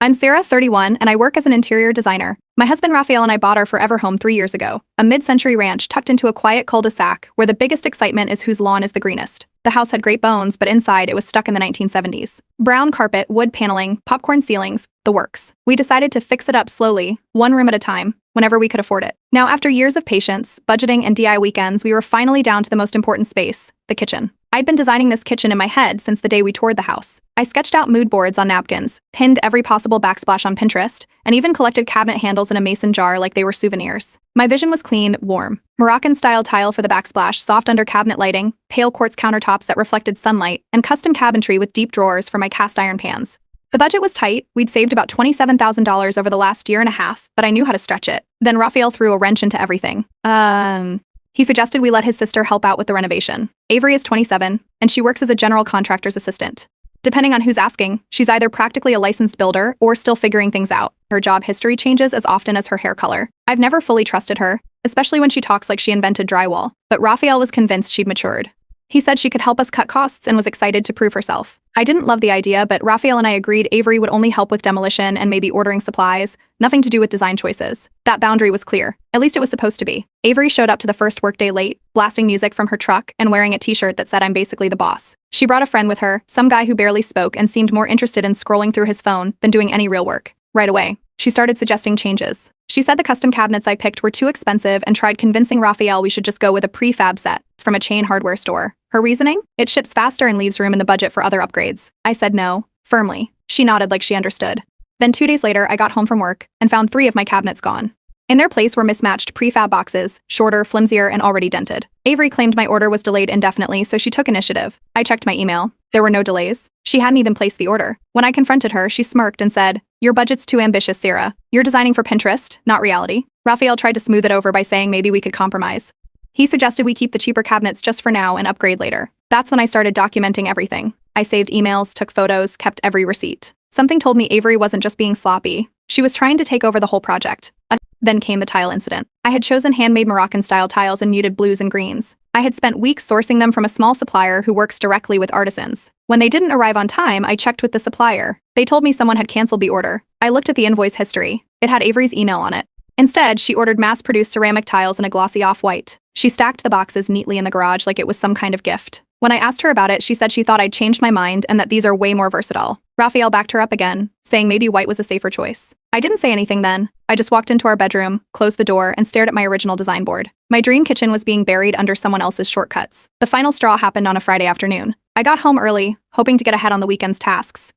I'm Sarah, 31, and I work as an interior designer. My husband Raphael and I bought our forever home 3 years ago, a mid-century ranch tucked into a quiet cul-de-sac where the biggest excitement is whose lawn is the greenest. The house had great bones, but inside it was stuck in the 1970s. Brown carpet, wood paneling, popcorn ceilings, the works. We decided to fix it up slowly, one room at a time, whenever we could afford it. Now, after years of patience, budgeting, and DIY weekends, we were finally down to the most important space, the kitchen. I'd been designing this kitchen in my head since the day we toured the house. I sketched out mood boards on napkins, pinned every possible backsplash on Pinterest, and even collected cabinet handles in a mason jar like they were souvenirs. My vision was clean, warm. Moroccan-style tile for the backsplash, soft under cabinet lighting, pale quartz countertops that reflected sunlight, and custom cabinetry with deep drawers for my cast iron pans. The budget was tight. We'd saved about $27,000 over the last year and a half, but I knew how to stretch it. Then Raphael threw a wrench into everything. He suggested we let his sister help out with the renovation. Avery is 27, and she works as a general contractor's assistant. Depending on who's asking, she's either practically a licensed builder or still figuring things out. Her job history changes as often as her hair color. I've never fully trusted her, especially when she talks like she invented drywall, but Raphael was convinced she'd matured. He said she could help us cut costs and was excited to prove herself. I didn't love the idea, but Raphael and I agreed Avery would only help with demolition and maybe ordering supplies, nothing to do with design choices. That boundary was clear. At least it was supposed to be. Avery showed up to the first workday late, blasting music from her truck and wearing a t-shirt that said "I'm basically the boss." She brought a friend with her, some guy who barely spoke and seemed more interested in scrolling through his phone than doing any real work. Right away, she started suggesting changes. She said the custom cabinets I picked were too expensive and tried convincing Raphael we should just go with a prefab set from a chain hardware store. Her reasoning? It ships faster and leaves room in the budget for other upgrades. I said no, firmly. She nodded like she understood. Then 2 days later, I got home from work and found 3 of my cabinets gone. In their place were mismatched prefab boxes, shorter, flimsier, and already dented. Avery claimed my order was delayed indefinitely, so she took initiative. I checked my email. There were no delays. She hadn't even placed the order. When I confronted her, she smirked and said, "Your budget's too ambitious, Sarah. You're designing for Pinterest, not reality." Raphael tried to smooth it over by saying maybe we could compromise. He suggested we keep the cheaper cabinets just for now and upgrade later. That's when I started documenting everything. I saved emails, took photos, kept every receipt. Something told me Avery wasn't just being sloppy. She was trying to take over the whole project. Then came the tile incident. I had chosen handmade Moroccan-style tiles in muted blues and greens. I had spent weeks sourcing them from a small supplier who works directly with artisans. When they didn't arrive on time, I checked with the supplier. They told me someone had canceled the order. I looked at the invoice history. It had Avery's email on it. Instead, she ordered mass-produced ceramic tiles in a glossy off-white. She stacked the boxes neatly in the garage like it was some kind of gift. When I asked her about it, she said she thought I'd changed my mind and that these are way more versatile. Raphael backed her up again, saying maybe white was a safer choice. I didn't say anything then. I just walked into our bedroom, closed the door, and stared at my original design board. My dream kitchen was being buried under someone else's shortcuts. The final straw happened on a Friday afternoon. I got home early, hoping to get ahead on the weekend's tasks.